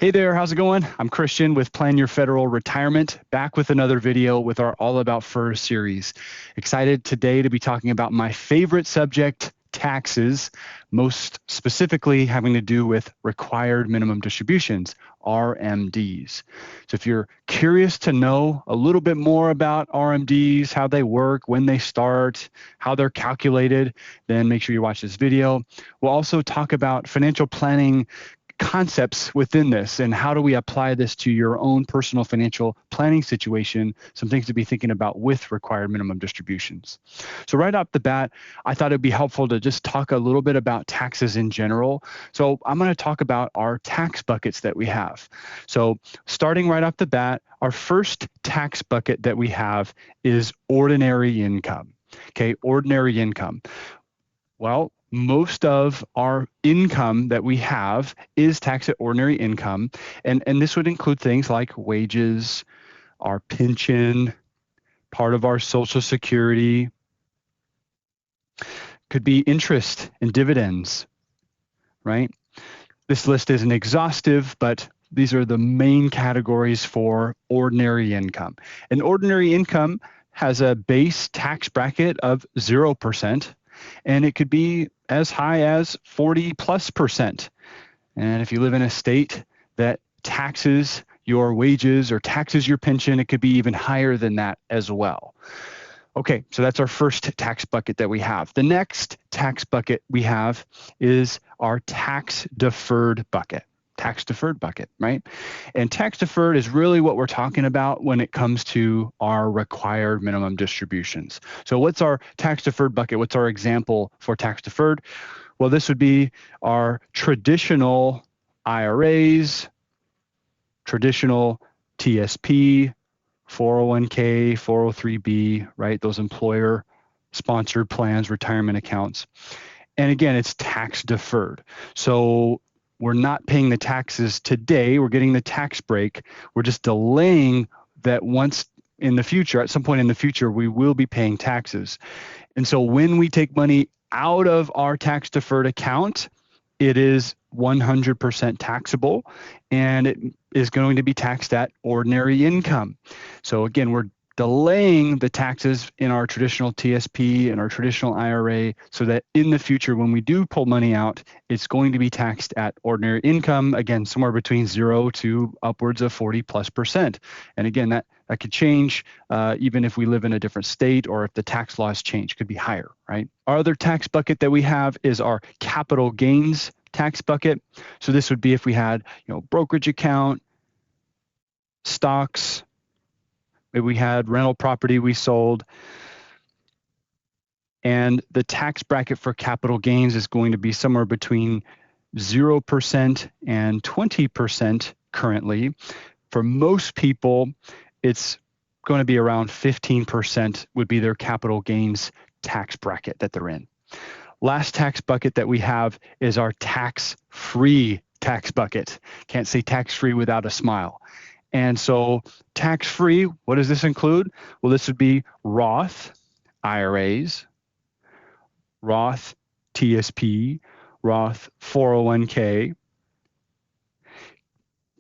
Hey there, how's it going? I'm Christian with Plan Your Federal Retirement, back with another video with our All About FERS series. Excited today to be talking about my favorite subject, taxes, most specifically having to do with required minimum distributions, RMDs. So if you're curious to know a little bit more about RMDs, how they work, when they start, how they're calculated, then make sure you watch this video. We'll also talk about financial planning concepts within this and how do we apply this to your own personal financial planning situation, some things to be thinking about with required minimum distributions. So right off the bat, I thought it'd be helpful to just talk a little bit about taxes in general. So I'm going to talk about our tax buckets that we have. So starting right off the bat, our first tax bucket that we have is ordinary income. Okay, ordinary income. Well, most of our income that we have is taxed at ordinary income. And this would include things like wages, our pension, part of our Social Security, could be interest and dividends, right? This list isn't exhaustive, but these are the main categories for ordinary income. And ordinary income has a base tax bracket of 0%. And it could be as high as 40+%. And if you live in a state that taxes your wages or taxes your pension, it could be even higher than that as well. Okay, so that's our first tax bucket that we have. The next tax bucket we have is our tax-deferred bucket. Tax-deferred bucket, right? And tax-deferred is really what we're talking about when it comes to our required minimum distributions. So what's our tax-deferred bucket? What's our example for tax-deferred? Well, this would be our traditional IRAs, traditional TSP, 401k, 403b, right? Those employer-sponsored plans, retirement accounts. And again, it's tax-deferred. So we're not paying the taxes today. We're getting the tax break. We're just delaying that once in the future, at some point in the future, we will be paying taxes. And so when we take money out of our tax deferred account, it is 100% taxable and it is going to be taxed at ordinary income. So again, we're delaying the taxes in our traditional TSP and our traditional IRA so that in the future, when we do pull money out, it's going to be taxed at ordinary income, again, somewhere between 0 to upwards of 40+%. And again, that could change even if we live in a different state or if the tax laws change, could be higher, right? Our other tax bucket that we have is our capital gains tax bucket. So this would be if we had, brokerage account, stocks, maybe we had rental property we sold, and the tax bracket for capital gains is going to be somewhere between 0% and 20% currently. For most people, it's going to be around 15% would be their capital gains tax bracket that they're in. Last tax bucket that we have is our tax-free tax bucket. Can't say tax-free without a smile. And so tax-free, what does this include? Well, this would be Roth IRAs, Roth TSP, Roth 401k.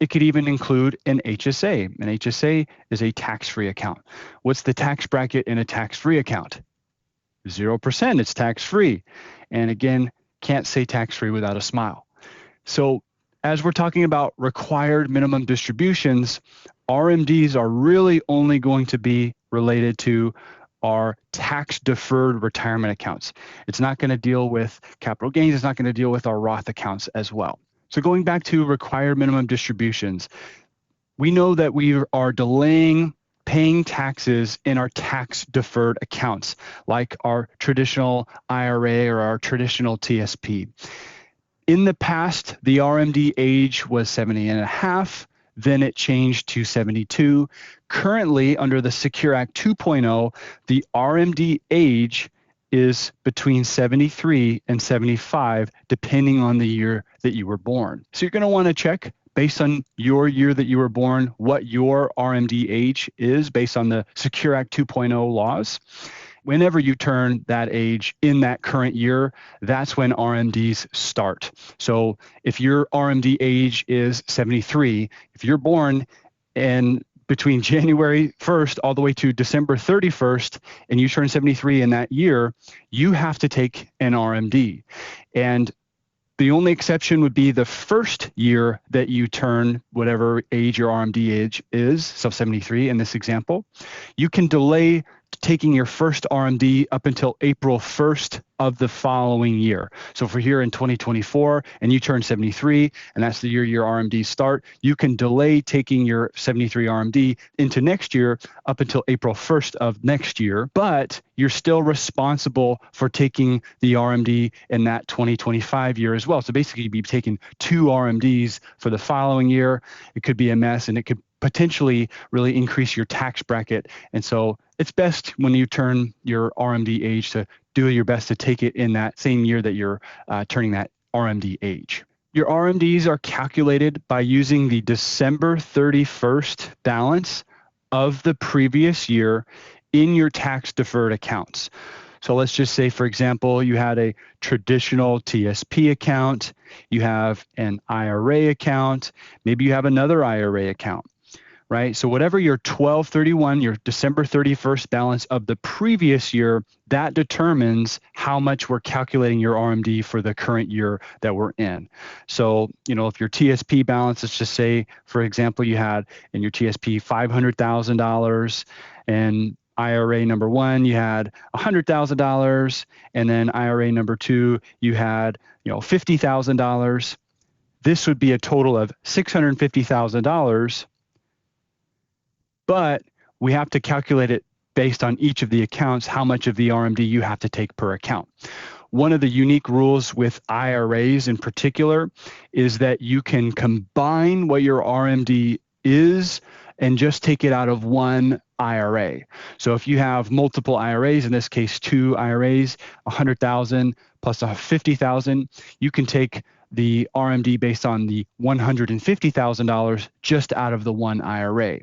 It could even include an HSA. An HSA is a tax-free account. What's the tax bracket in a tax-free account? 0%, it's tax-free. And again, can't say tax-free without a smile. So as we're talking about required minimum distributions, RMDs are really only going to be related to our tax-deferred retirement accounts. It's not going to deal with capital gains. It's not going to deal with our Roth accounts as well. So going back to required minimum distributions, we know that we are delaying paying taxes in our tax-deferred accounts, like our traditional IRA or our traditional TSP. In the past, the RMD age was 70 and a half, then it changed to 72. Currently, under the Secure Act 2.0, the RMD age is between 73 and 75, depending on the year that you were born. So you're going to want to check based on your year that you were born, what your RMD age is based on the Secure Act 2.0 laws. whenever you turn that age in that current year, that's when RMDs start. So if your RMD age is 73, if you're born and between January 1st all the way to December 31st, and you turn 73 in that year, you have to take an RMD. And the only exception would be the first year that you turn whatever age your RMD age is, so 73 in this example. You can delay taking your first RMD up until April 1st of the following year. So if we're here in 2024 and you turn 73, and that's the year your RMDs start, you can delay taking your 73 RMD into next year up until April 1st of next year, but you're still responsible for taking the RMD in that 2025 year as well. So basically you'd be taking 2 RMDs for the following year. It could be a mess, and it could potentially really increase your tax bracket. And so it's best when you turn your RMD age to do your best to take it in that same year that you're turning that RMD age. Your RMDs are calculated by using the December 31st balance of the previous year in your tax-deferred accounts. So let's just say, for example, you had a traditional TSP account, you have an IRA account, maybe you have another IRA account, right? So whatever your 12/31, your December 31st balance of the previous year, that determines how much we're calculating your RMD for the current year that we're in. So, if your TSP balance, let's just say, for example, you had in your TSP $500,000, and IRA number 1, you had $100,000, and then IRA number 2, you had $50,000. This would be a total of $650,000, but we have to calculate it based on each of the accounts, how much of the RMD you have to take per account. One of the unique rules with IRAs in particular is that you can combine what your RMD is and just take it out of one IRA. So if you have multiple IRAs, in this case 2 IRAs, 100,000 plus 50,000, you can take the RMD based on the $150,000 just out of the one IRA.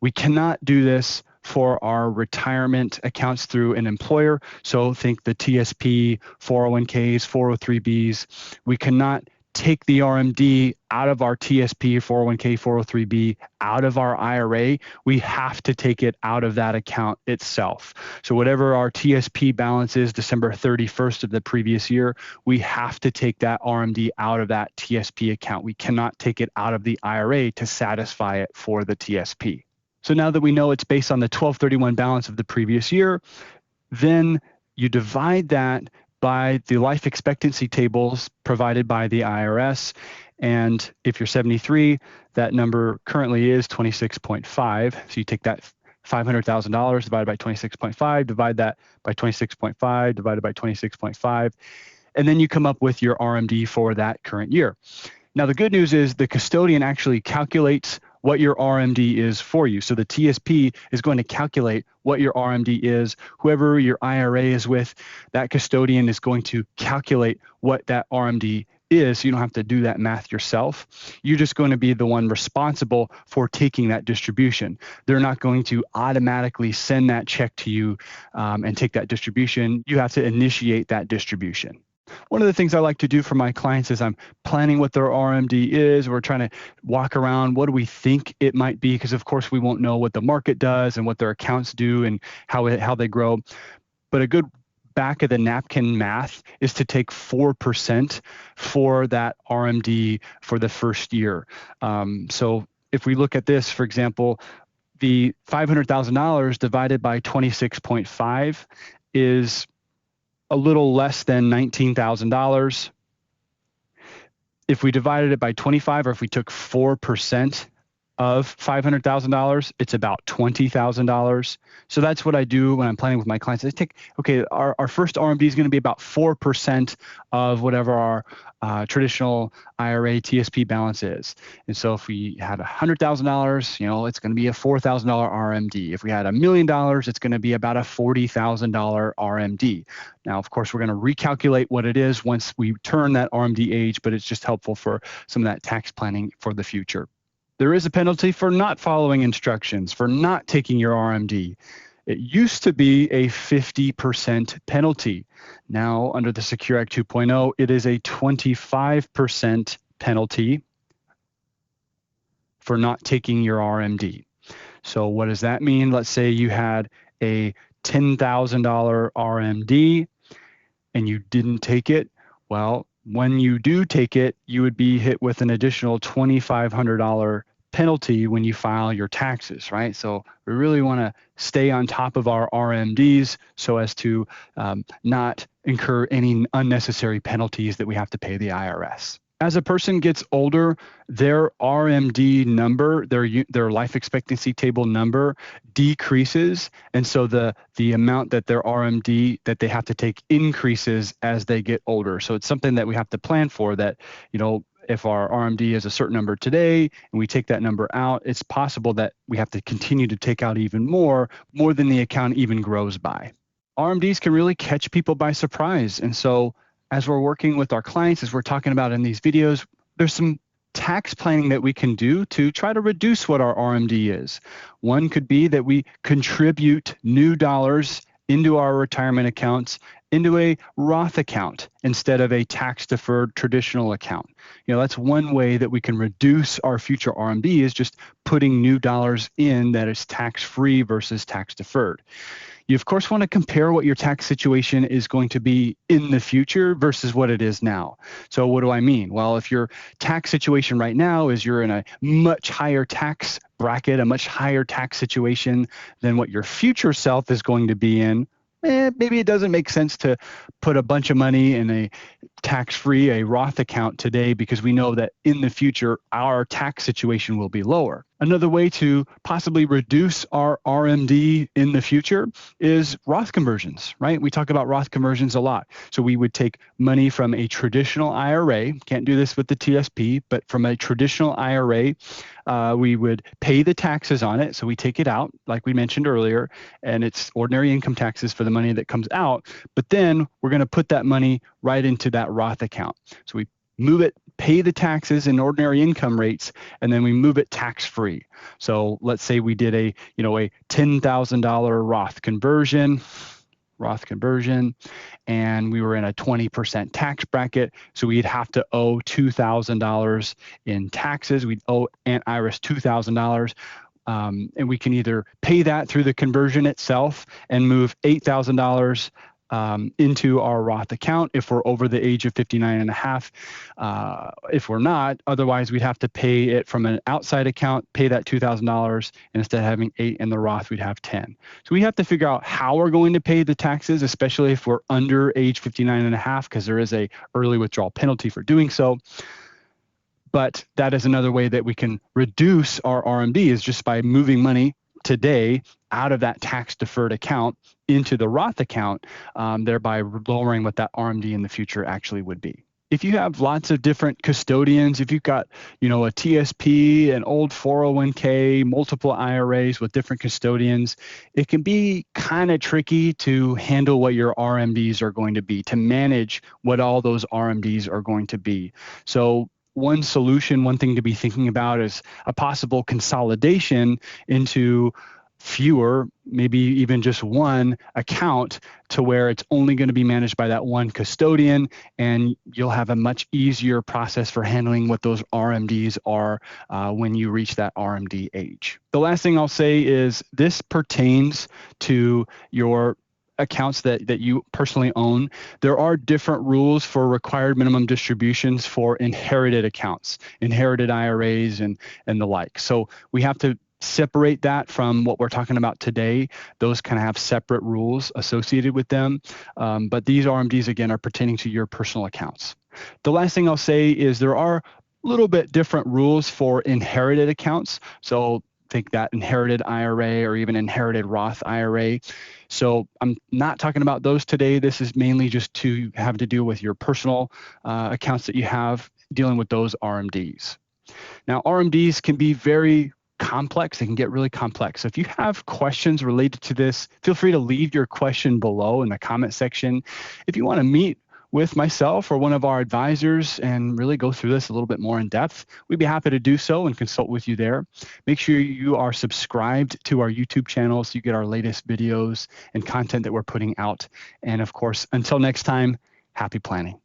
We cannot do this for our retirement accounts through an employer. So think the TSP, 401ks, 403bs. We cannot take the RMD out of our TSP, 401k, 403b, out of our IRA. We have to take it out of that account itself. So whatever our TSP balance is December 31st of the previous year, we have to take that RMD out of that TSP account. We cannot take it out of the IRA to satisfy it for the TSP. So now that we know it's based on the 12/31 balance of the previous year, then you divide that by the life expectancy tables provided by the IRS. And if you're 73, that number currently is 26.5. So you take that $500,000 divided by 26.5, divide that by 26.5, divided by 26.5, and then you come up with your RMD for that current year. Now, the good news is the custodian actually calculates what your RMD is for you. So the TSP is going to calculate what your RMD is. Whoever your IRA is with, that custodian is going to calculate what that RMD is. So you don't have to do that math yourself. You're just going to be the one responsible for taking that distribution. They're not going to automatically send that check to you and take that distribution. You have to initiate that distribution. One of the things I like to do for my clients is I'm planning what their RMD is. We're trying to walk around, what do we think it might be? Because of course we won't know what the market does and what their accounts do and how they grow. But a good back of the napkin math is to take 4% for that RMD for the first year. So if we look at this, for example, the $500,000 divided by 26.5 is a little less than $19,000. If we divided it by 25, or if we took 4% of $500,000, it's about $20,000. So that's what I do when I'm planning with my clients. I take, our first RMD is going to be about 4% of whatever our traditional IRA TSP balance is. And so if we had $100,000, it's going to be a $4,000 RMD. If we had $1 million, it's going to be about a $40,000 RMD. Now, of course, we're going to recalculate what it is once we turn that RMD age, but it's just helpful for some of that tax planning for the future. There is a penalty for not following instructions, for not taking your RMD. It used to be a 50% penalty. Now, under the Secure Act 2.0, it is a 25% penalty for not taking your RMD. So what does that mean? Let's say you had a $10,000 RMD and you didn't take it. Well, when you do take it, you would be hit with an additional $2,500 penalty when you file your taxes, right? So we really want to stay on top of our RMDs so as to not incur any unnecessary penalties that we have to pay the IRS. As a person gets older, their RMD number, their life expectancy table number decreases, and so the amount that their RMD that they have to take increases as they get older. So it's something that we have to plan for, that, you know, if our RMD is a certain number today and we take that number out, it's possible that we have to continue to take out even more than the account even grows by. RMDs can really catch people by surprise, and so as we're working with our clients, as we're talking about in these videos, there's some tax planning that we can do to try to reduce what our RMD is. One could be that we contribute new dollars into our retirement accounts into a Roth account instead of a tax-deferred traditional account. You know, that's one way that we can reduce our future RMD, is just putting new dollars in that is tax-free versus tax-deferred. You, of course, want to compare what your tax situation is going to be in the future versus what it is now. So what do I mean? Well, if your tax situation right now is you're in a much higher tax bracket, a much higher tax situation than what your future self is going to be in, maybe it doesn't make sense to put a bunch of money in a tax-free, a Roth account today, because we know that in the future, our tax situation will be lower. Another way to possibly reduce our RMD in the future is Roth conversions, right? We talk about Roth conversions a lot. So we would take money from a traditional IRA, can't do this with the TSP, but from a traditional IRA, we would pay the taxes on it. So we take it out, like we mentioned earlier, and it's ordinary income taxes for the money that comes out. But then we're going to put that money right into that Roth account. So we move it, pay the taxes in ordinary income rates, and then we move it tax-free. So let's say we did a $10,000 Roth conversion, and we were in a 20% tax bracket. So we'd have to owe $2,000 in taxes. We'd owe IRS $2,000. And we can either pay that through the conversion itself and move $8,000 into our Roth account if we're over the age of 59 and a half. If we're not, otherwise we'd have to pay it from an outside account, pay that $2,000, and instead of having 8 in the Roth, we'd have 10. So we have to figure out how we're going to pay the taxes, especially if we're under age 59 and a half, because there is a early withdrawal penalty for doing so. But that is another way that we can reduce our RMD, is just by moving money today out of that tax-deferred account into the Roth account, thereby lowering what that RMD in the future actually would be. If you have lots of different custodians, if you've got, a TSP, an old 401k, multiple IRAs with different custodians, it can be kind of tricky to handle what your RMDs are going to be, to manage what all those RMDs are going to be. So one solution, one thing to be thinking about is a possible consolidation into fewer, maybe even just one account, to where it's only going to be managed by that one custodian, and you'll have a much easier process for handling what those RMDs are when you reach that RMD age. The last thing I'll say is this pertains to your accounts that you personally own. There are different rules for required minimum distributions for inherited accounts, inherited IRAs and the like. So we have to separate that from what we're talking about today. Those kind of have separate rules associated with them. But these RMDs, again, are pertaining to your personal accounts. The last thing I'll say is there are a little bit different rules for inherited accounts. So think that inherited IRA or even inherited Roth IRA. So I'm not talking about those today. This is mainly just to have to do with your personal accounts that you have, dealing with those RMDs. Now, RMDs can be very complex. They can get really complex. So if you have questions related to this, feel free to leave your question below in the comment section. If you want to meet with myself or one of our advisors and really go through this a little bit more in depth, we'd be happy to do so and consult with you there. Make sure you are subscribed to our YouTube channel so you get our latest videos and content that we're putting out. And of course, until next time, happy planning.